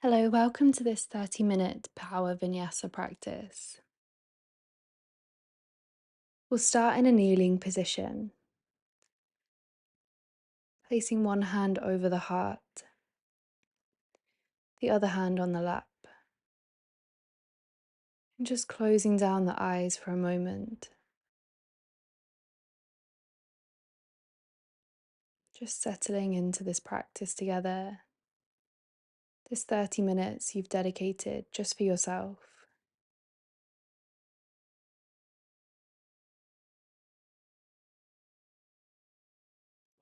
Hello, welcome to this 30-minute power vinyasa practice. We'll start in a kneeling position, placing one hand over the heart, the other hand on the lap, and just closing down the eyes for a moment, just settling into this practice together. This 30 minutes you've dedicated just for yourself.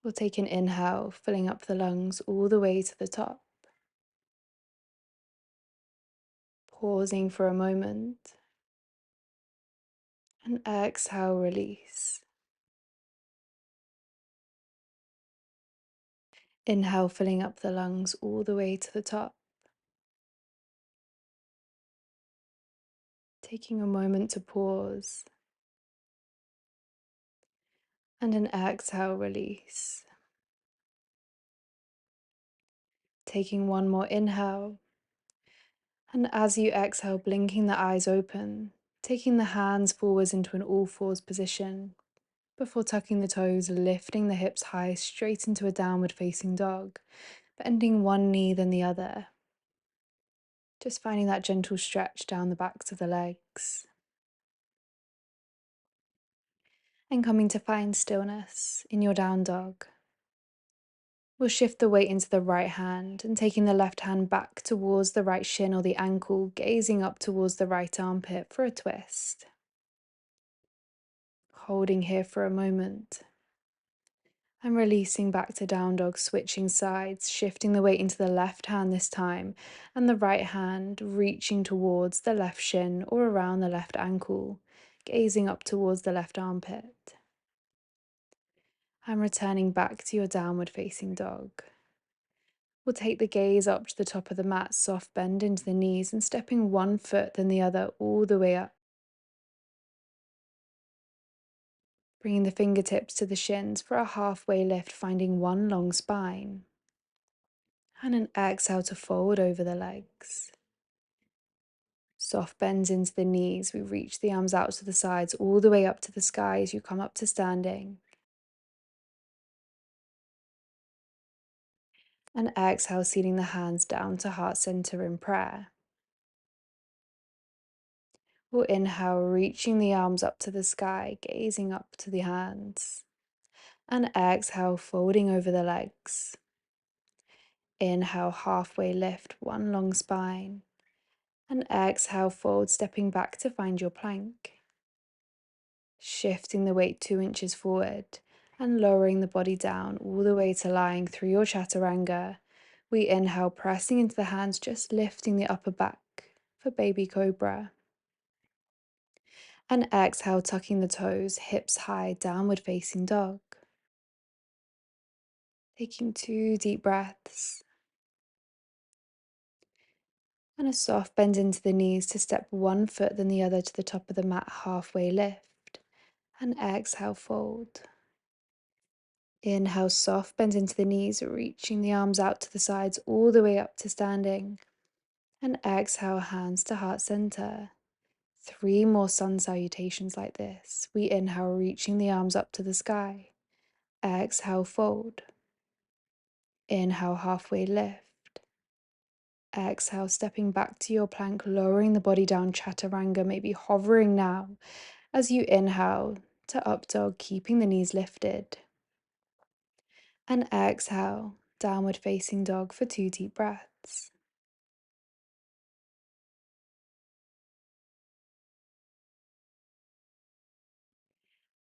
We'll take an inhale, filling up the lungs all the way to the top, pausing for a moment, and exhale, release. Inhale, filling up the lungs all the way to the top. Taking a moment to pause. And an exhale, release. Taking one more inhale. And as you exhale, blinking the eyes open, taking the hands forwards into an all fours position. Before tucking the toes, lifting the hips high straight into a downward facing dog, bending one knee then the other. Just finding that gentle stretch down the backs of the legs. And coming to find stillness in your down dog. We'll shift the weight into the right hand and taking the left hand back towards the right shin or the ankle, gazing up towards the right armpit for a twist. Holding here for a moment. And releasing back to down dog, switching sides, shifting the weight into the left hand this time, and the right hand reaching towards the left shin or around the left ankle, gazing up towards the left armpit. And returning back to your downward facing dog. We'll take the gaze up to the top of the mat, soft bend into the knees and stepping one foot then the other all the way up. Bringing the fingertips to the shins for a halfway lift, finding one long spine. And an exhale to fold over the legs. Soft bends into the knees. We reach the arms out to the sides all the way up to the sky as you come up to standing. And exhale, sealing the hands down to heart center in prayer. We'll inhale, reaching the arms up to the sky, gazing up to the hands. And exhale, folding over the legs. Inhale, halfway lift, one long spine. And exhale, fold, stepping back to find your plank. Shifting the weight 2 inches forward and lowering the body down all the way to lying through your chaturanga. We inhale, pressing into the hands, just lifting the upper back for baby cobra. And exhale, tucking the toes, hips high, downward facing dog. Taking 2 deep breaths. And a soft bend into the knees to step one foot then the other to the top of the mat, halfway lift. And exhale, fold. Inhale, soft bend into the knees, reaching the arms out to the sides all the way up to standing. And exhale, hands to heart center. 3 more sun salutations like this. We inhale, reaching the arms up to the sky. Exhale, fold. Inhale, halfway lift. Exhale, stepping back to your plank, lowering the body down, chaturanga, maybe hovering now as you inhale to up dog, keeping the knees lifted. And exhale, downward facing dog for 2 deep breaths.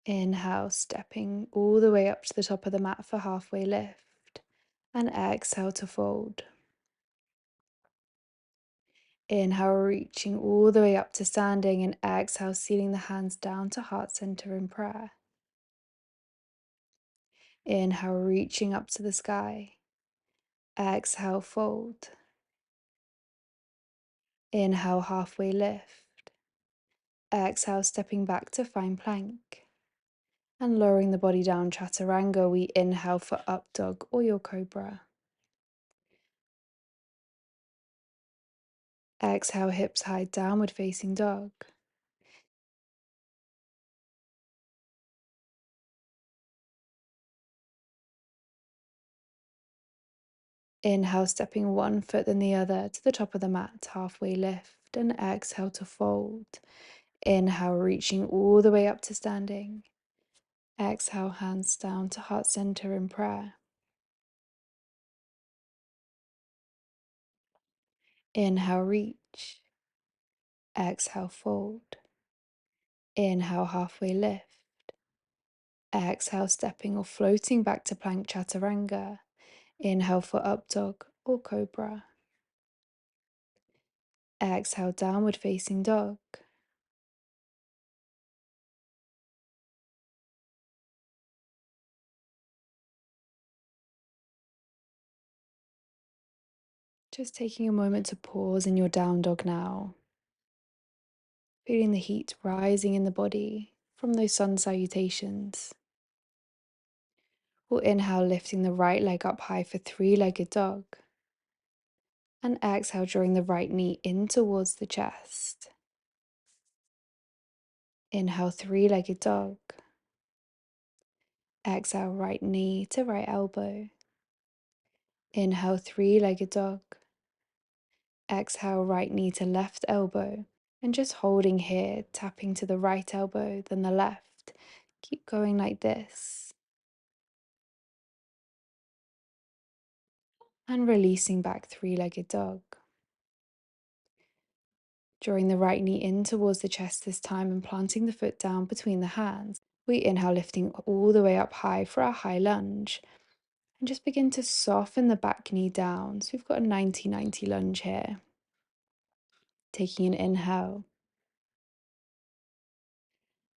Inhale, stepping all the way up to the top of the mat for halfway lift. And exhale to fold. Inhale, reaching all the way up to standing, and exhale, sealing the hands down to heart center in prayer. Inhale, reaching up to the sky. Exhale, fold. Inhale, halfway lift. Exhale, stepping back to find plank. And lowering the body down, chaturanga, we inhale for up dog or your cobra. Exhale, hips high, downward facing dog. Inhale, stepping one foot then the other to the top of the mat, halfway lift, and exhale to fold. Inhale, reaching all the way up to standing. Exhale, hands down to heart center in prayer. Inhale, reach. Exhale, fold. Inhale, halfway lift. Exhale, stepping or floating back to plank chaturanga. Inhale for up dog or cobra. Exhale, downward facing dog. Just taking a moment to pause in your down dog now. Feeling the heat rising in the body from those sun salutations. We'll inhale, lifting the right leg up high for three-legged dog. And exhale, drawing the right knee in towards the chest. Inhale, three-legged dog. Exhale, right knee to right elbow. Inhale, three-legged dog. Exhale, right knee to left elbow. And just holding here, tapping to the right elbow, then the left. Keep going like this. And releasing back, three-legged dog. Drawing the right knee in towards the chest this time and planting the foot down between the hands. We inhale, lifting all the way up high for our high lunge. And just begin to soften the back knee down. So we've got a 90-90 lunge here. Taking an inhale.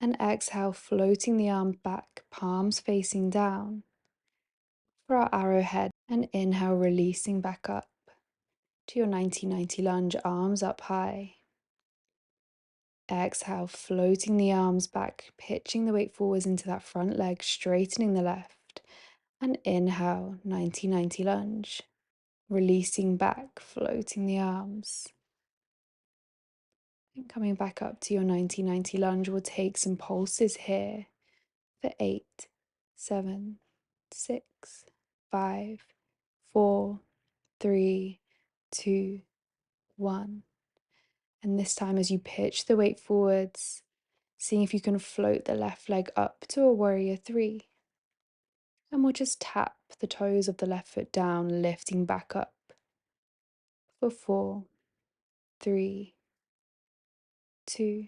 And exhale, floating the arm back, palms facing down. For our arrowhead, and inhale, releasing back up to your 90-90 lunge, arms up high. Exhale, floating the arms back, pitching the weight forwards into that front leg, straightening the left. And inhale, 90-90 lunge. Releasing back, floating the arms. And coming back up to your 90-90 lunge, we'll take some pulses here for 8, 7, 6, 5, 4, 3, 2, 1. And this time, as you pitch the weight forwards, seeing if you can float the left leg up to a warrior 3. And we'll just tap the toes of the left foot down, lifting back up for 4, 3, 2,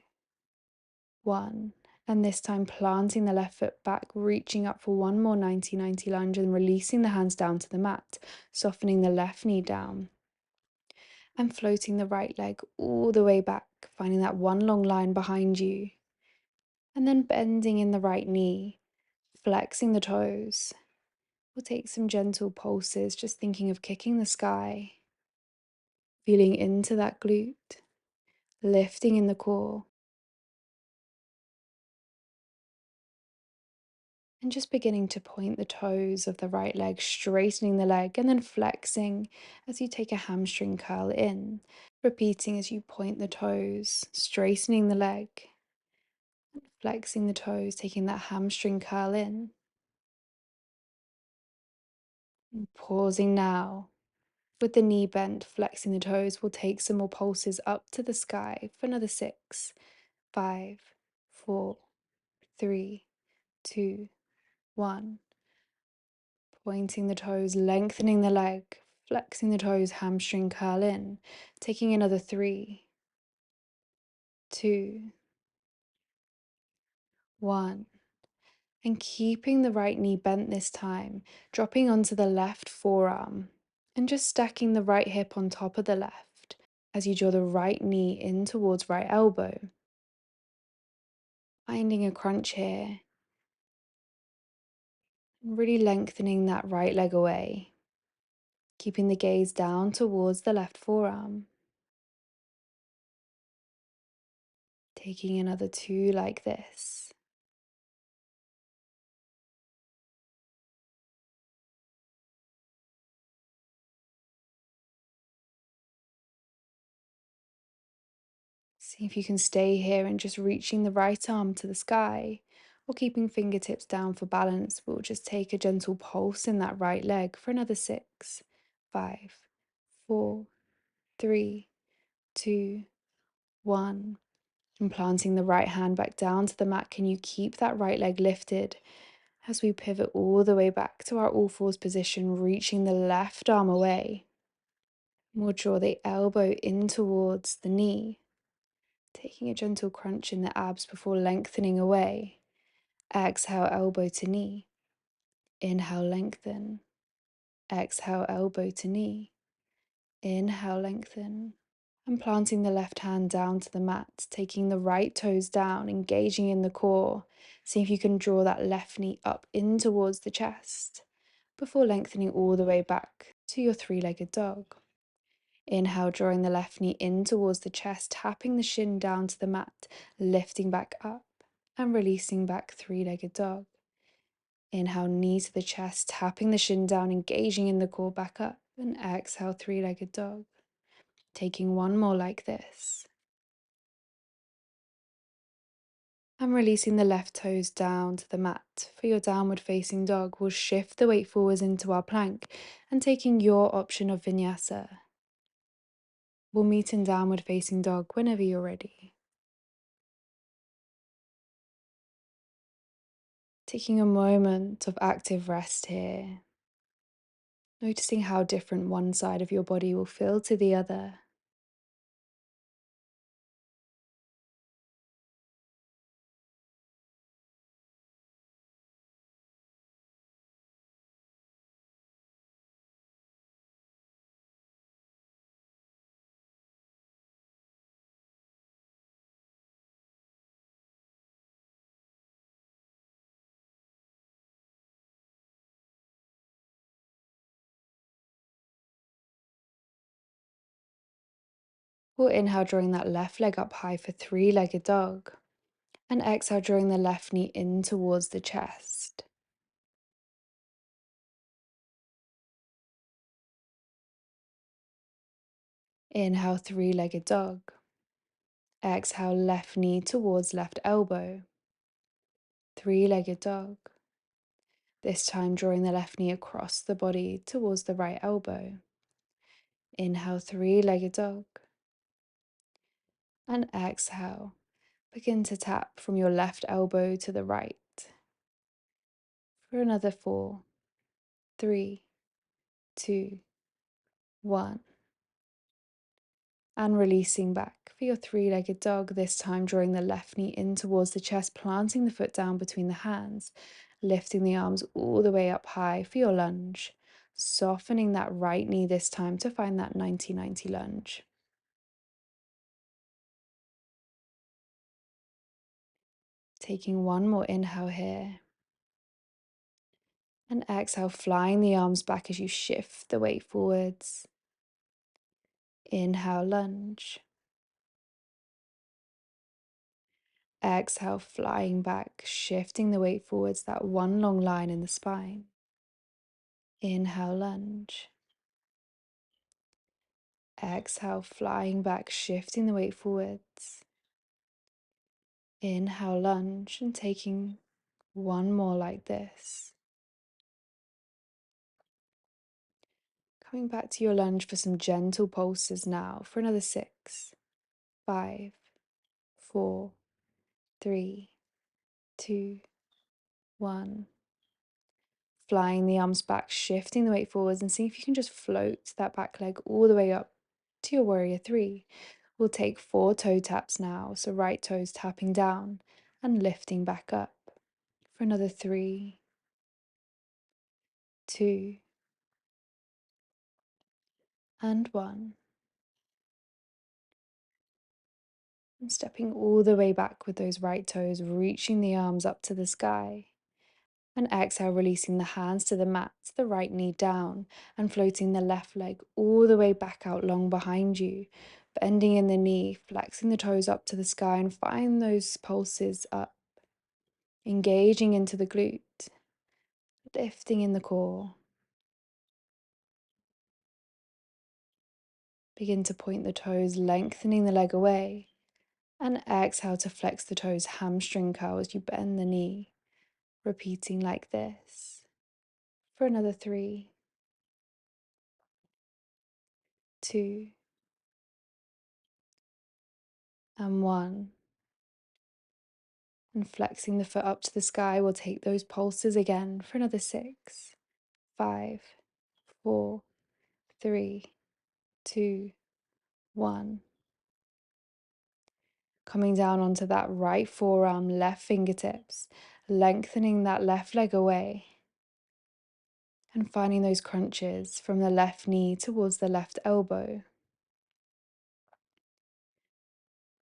1. And this time, planting the left foot back, reaching up for one more 90-90 lunge and releasing the hands down to the mat, softening the left knee down. And floating the right leg all the way back, finding that one long line behind you. And then bending in the right knee, flexing the toes. We'll take some gentle pulses, just thinking of kicking the sky. Feeling into that glute, lifting in the core. And just beginning to point the toes of the right leg, straightening the leg, and then flexing as you take a hamstring curl in. Repeating as you point the toes, straightening the leg, and flexing the toes, taking that hamstring curl in. And pausing now. With the knee bent, flexing the toes, we'll take some more pulses up to the sky for another 6, 5, 4, 3, 2, 1. Pointing the toes, lengthening the leg, flexing the toes, hamstring curl in. Taking another 3, 2, 1. And keeping the right knee bent this time, dropping onto the left forearm. And just stacking the right hip on top of the left as you draw the right knee in towards right elbow. Finding a crunch here. And really lengthening that right leg away. Keeping the gaze down towards the left forearm. Taking another 2 like this. See if you can stay here and just reaching the right arm to the sky or keeping fingertips down for balance. We'll just take a gentle pulse in that right leg for another 6, 5, 4, 3, 2, 1. And planting the right hand back down to the mat, can you keep that right leg lifted as we pivot all the way back to our all fours position, reaching the left arm away. We'll draw the elbow in towards the knee, taking a gentle crunch in the abs before lengthening away. Exhale, elbow to knee. Inhale, lengthen. Exhale, elbow to knee. Inhale, lengthen. And planting the left hand down to the mat, taking the right toes down, engaging in the core. See if you can draw that left knee up in towards the chest before lengthening all the way back to your three-legged dog. Inhale, drawing the left knee in towards the chest, tapping the shin down to the mat, lifting back up and releasing back, three-legged dog. Inhale, knee to the chest, tapping the shin down, engaging in the core, back up, and exhale, three-legged dog. Taking one more like this. And releasing the left toes down to the mat. For your downward facing dog, we'll shift the weight forwards into our plank and taking your option of Vinyasa. We'll meet in downward facing dog whenever you're ready. Taking a moment of active rest here. Noticing how different one side of your body will feel to the other. We'll inhale, drawing that left leg up high for three-legged dog. And exhale, drawing the left knee in towards the chest. Inhale, three-legged dog. Exhale, left knee towards left elbow. Three-legged dog. This time drawing the left knee across the body towards the right elbow. Inhale, three-legged dog. And exhale, begin to tap from your left elbow to the right. For another 4, 3, 2, 1. And releasing back for your three-legged dog, this time drawing the left knee in towards the chest, planting the foot down between the hands, lifting the arms all the way up high for your lunge, softening that right knee this time to find that 90-90 lunge. Taking one more inhale here. And exhale, flying the arms back as you shift the weight forwards. Inhale, lunge. Exhale, flying back, shifting the weight forwards, that one long line in the spine. Inhale, lunge. Exhale, flying back, shifting the weight forwards. Inhale, lunge, and taking one more like this. Coming back to your lunge for some gentle pulses now for another 6, 5, 4, 3, 2, 1. Flying the arms back, shifting the weight forwards, and see if you can just float that back leg all the way up to your warrior 3. We'll take 4 toe taps now, so right toes tapping down and lifting back up for another 3, 2, and 1. And stepping all the way back with those right toes, reaching the arms up to the sky. And exhale, releasing the hands to the mat, the right knee down, and floating the left leg all the way back out long behind you. Bending in the knee, flexing the toes up to the sky, and find those pulses up. Engaging into the glute, lifting in the core. Begin to point the toes, lengthening the leg away. And exhale to flex the toes, hamstring curl as you bend the knee, repeating like this for another 3, 2, and 1. And flexing the foot up to the sky, we'll take those pulses again for another 6, 5, 4, 3, 2, 1. Coming down onto that right forearm, left fingertips, lengthening that left leg away. And finding those crunches from the left knee towards the left elbow.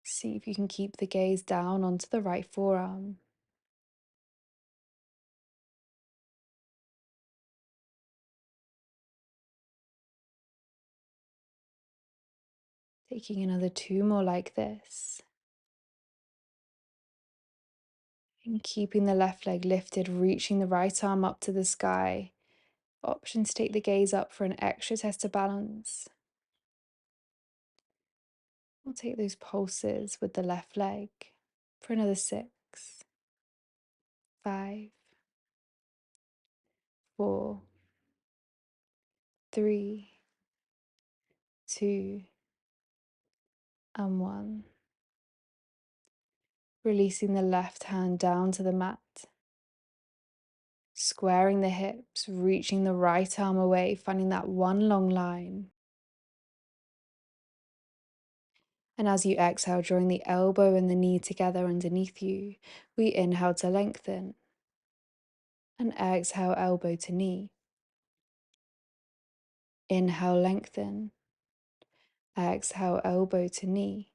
See if you can keep the gaze down onto the right forearm. Taking another 2 more like this. And keeping the left leg lifted, reaching the right arm up to the sky. Option to take the gaze up for an extra test of balance. We'll take those pulses with the left leg for another 6, 5, 4, 3, 2, and 1. Releasing the left hand down to the mat. Squaring the hips, reaching the right arm away, finding that one long line. And as you exhale, drawing the elbow and the knee together underneath you, we inhale to lengthen. And exhale, elbow to knee. Inhale, lengthen. Exhale, elbow to knee.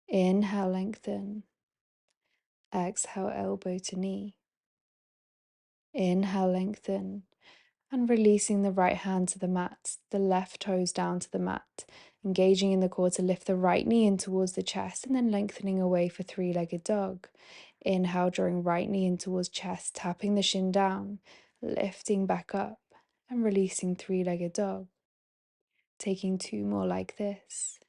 Inhale, lengthen. Exhale, elbow to knee. Inhale, lengthen. And releasing the right hand to the mat, the left toes down to the mat, engaging in the core to lift the right knee in towards the chest and then lengthening away for 3-legged dog. Inhale, drawing right knee in towards chest, tapping the shin down, lifting back up and releasing 3-legged dog. Taking 2 more like this.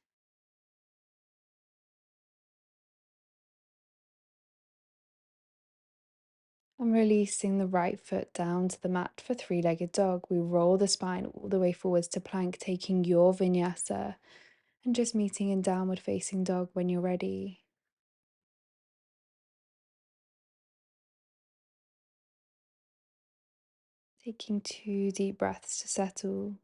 And releasing the right foot down to the mat for 3-legged dog. We roll the spine all the way forwards to plank, taking your vinyasa and just meeting in downward facing dog when you're ready. Taking 2 deep breaths to settle.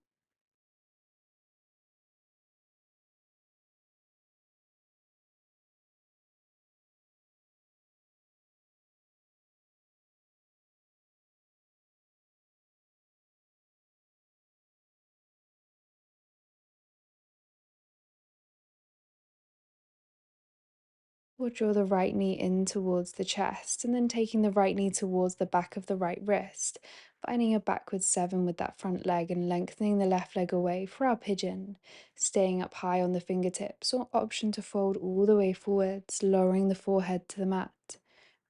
We'll draw the right knee in towards the chest and then taking the right knee towards the back of the right wrist, finding a backwards 7 with that front leg and lengthening the left leg away for our pigeon, staying up high on the fingertips or option to fold all the way forwards, lowering the forehead to the mat,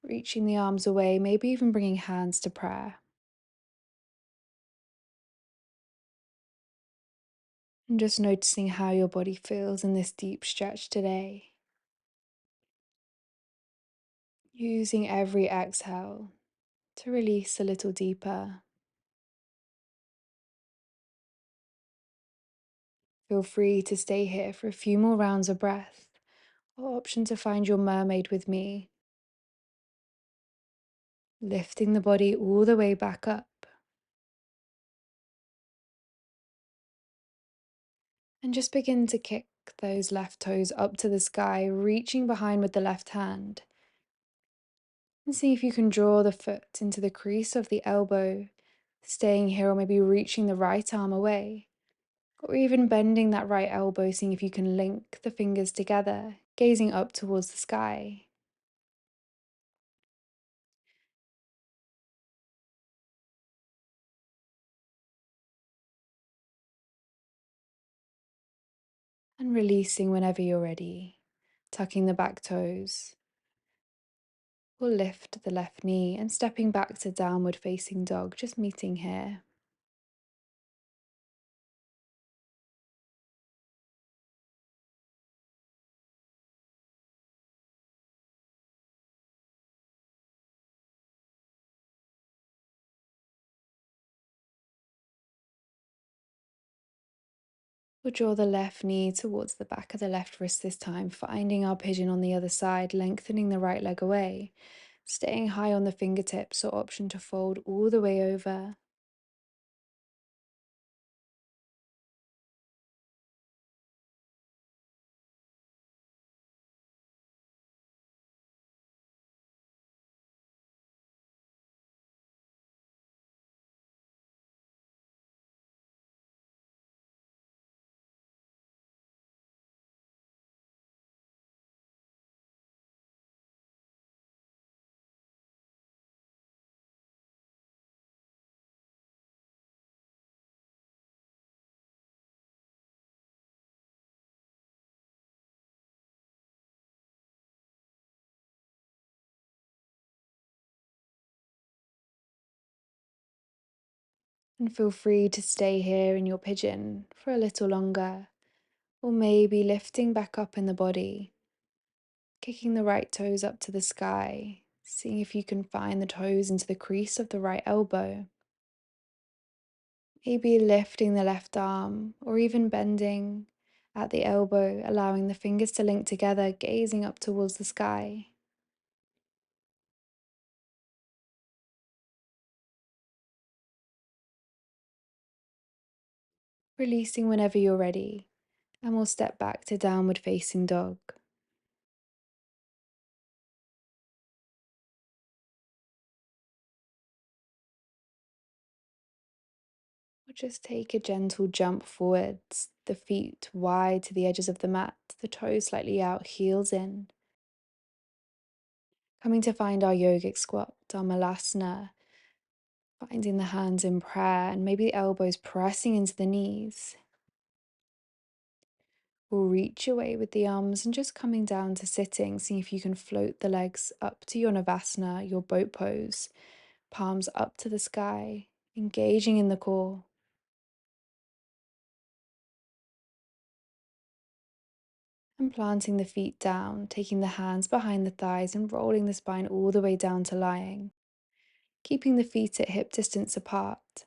reaching the arms away, maybe even bringing hands to prayer. And just noticing how your body feels in this deep stretch today. Using every exhale to release a little deeper. Feel free to stay here for a few more rounds of breath, or option to find your mermaid with me, lifting the body all the way back up. And just begin to kick those left toes up to the sky, reaching behind with the left hand. And see if you can draw the foot into the crease of the elbow, staying here or maybe reaching the right arm away. Or even bending that right elbow, seeing if you can link the fingers together, gazing up towards the sky. And releasing whenever you're ready, tucking the back toes. We'll lift the left knee and stepping back to downward facing dog, just meeting here. We'll draw the left knee towards the back of the left wrist this time, finding our pigeon on the other side, lengthening the right leg away, staying high on the fingertips or option to fold all the way over. And feel free to stay here in your pigeon for a little longer, or maybe lifting back up in the body, kicking the right toes up to the sky, seeing if you can find the toes into the crease of the right elbow. Maybe lifting the left arm, or even bending at the elbow, allowing the fingers to link together, gazing up towards the sky. Releasing whenever you're ready, and we'll step back to downward facing dog. Or just take a gentle jump forwards, the feet wide to the edges of the mat, the toes slightly out, heels in. Coming to find our yogic squat, our malasana, finding the hands in prayer and maybe the elbows pressing into the knees. We'll reach away with the arms and just coming down to sitting, seeing if you can float the legs up to your navasana, your boat pose, palms up to the sky, engaging in the core. And planting the feet down, taking the hands behind the thighs and rolling the spine all the way down to lying. Keeping the feet at hip distance apart.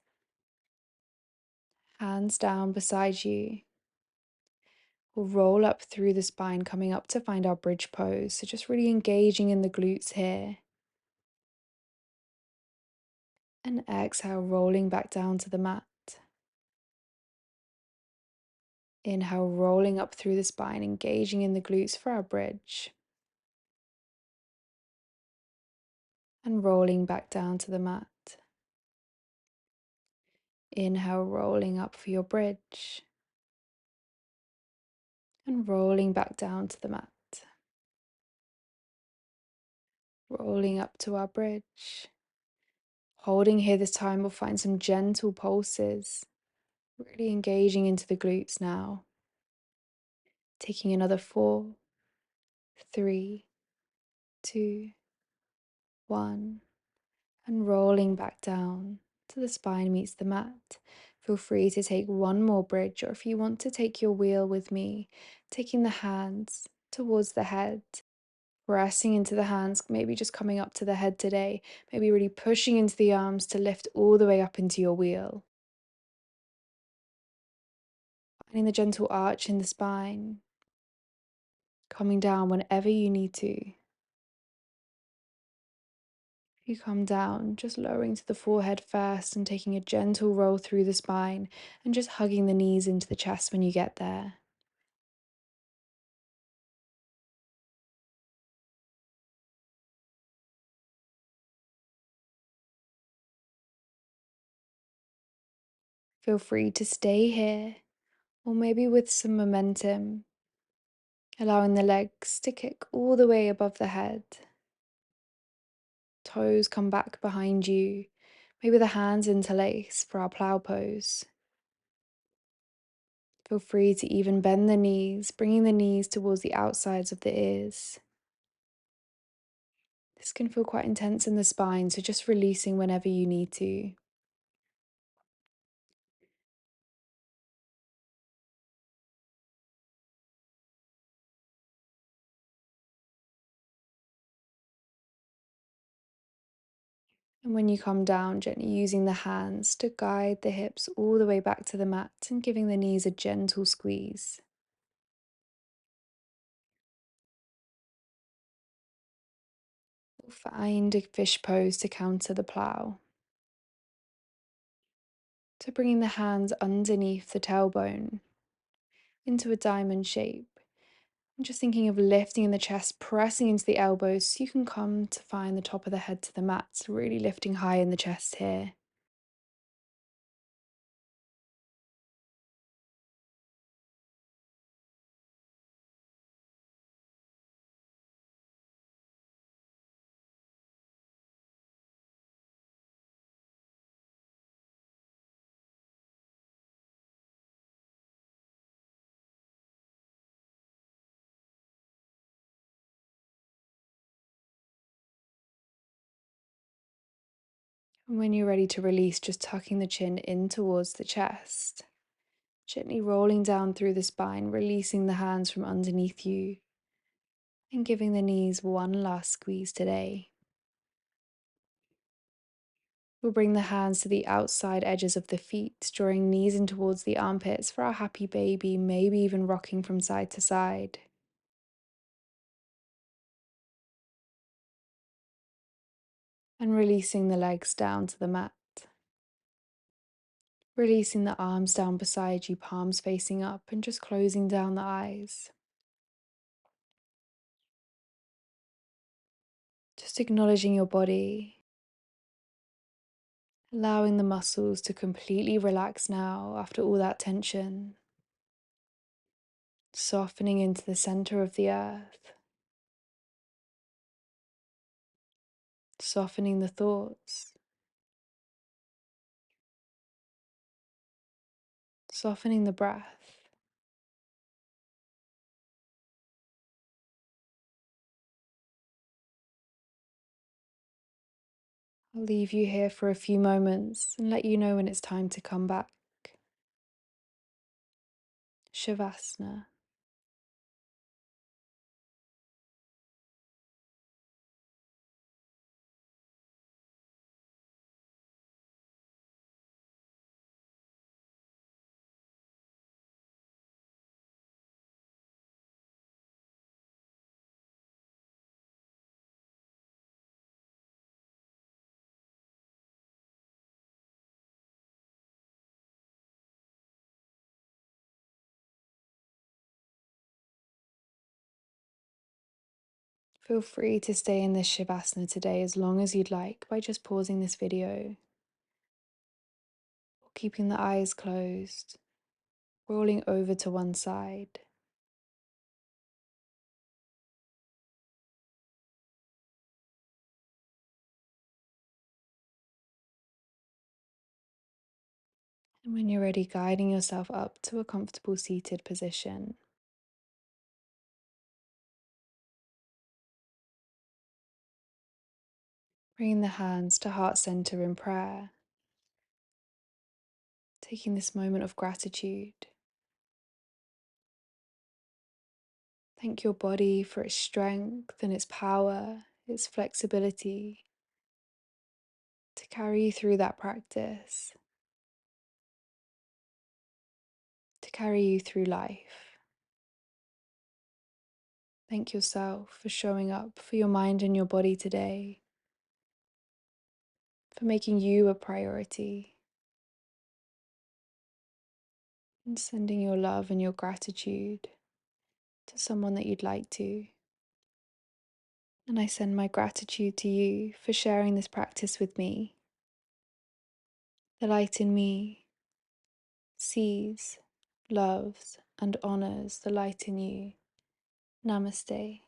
Hands down beside you. We'll roll up through the spine, coming up to find our bridge pose. So just really engaging in the glutes here. And exhale, rolling back down to the mat. Inhale, rolling up through the spine, engaging in the glutes for our bridge. And rolling back down to the mat. Inhale, rolling up for your bridge. And rolling back down to the mat. Rolling up to our bridge. Holding here this time, we'll find some gentle pulses. Really engaging into the glutes now. Taking another 4, 3, 2, 1. And rolling back down till the spine meets the mat. Feel free to take one more bridge, or if you want to take your wheel with me, taking the hands towards the head, pressing into the hands, maybe just coming up to the head today, maybe really pushing into the arms to lift all the way up into your wheel. Finding the gentle arch in the spine, coming down whenever you need to. You come down, just lowering to the forehead first and taking a gentle roll through the spine and just hugging the knees into the chest when you get there. Feel free to stay here, or maybe with some momentum, allowing the legs to kick all the way above the head. Toes come back behind you, maybe the hands interlace for our plow pose. Feel free to even bend the knees, bringing the knees towards the outsides of the ears. This can feel quite intense in the spine, so just releasing whenever you need to. And when you come down, gently using the hands to guide the hips all the way back to the mat and giving the knees a gentle squeeze. Find a fish pose to counter the plow. So bringing the hands underneath the tailbone into a diamond shape. And just thinking of lifting in the chest, pressing into the elbows so you can come to find the top of the head to the mat. So really lifting high in the chest here. And when you're ready to release, just tucking the chin in towards the chest. Gently rolling down through the spine, releasing the hands from underneath you, and giving the knees one last squeeze today. We'll bring the hands to the outside edges of the feet, drawing knees in towards the armpits for our happy baby, maybe even rocking from side to side. And releasing the legs down to the mat. Releasing the arms down beside you, palms facing up, and just closing down the eyes. Just acknowledging your body, allowing the muscles to completely relax now after all that tension. Softening into the center of the earth, softening the thoughts, softening the breath. I'll leave you here for a few moments and let you know when it's time to come back. Shavasana. Feel free to stay in this Shavasana today as long as you'd like by just pausing this video or keeping the eyes closed, rolling over to one side. And when you're ready, guiding yourself up to a comfortable seated position. Bringing the hands to heart center in prayer. Taking this moment of gratitude. Thank your body for its strength and its power, its flexibility to carry you through that practice, to carry you through life. Thank yourself for showing up for your mind and your body today, for making you a priority, and sending your love and your gratitude to someone that you'd like to. And I send my gratitude to you for sharing this practice with me. The light in me sees, loves, and honors the light in you. Namaste.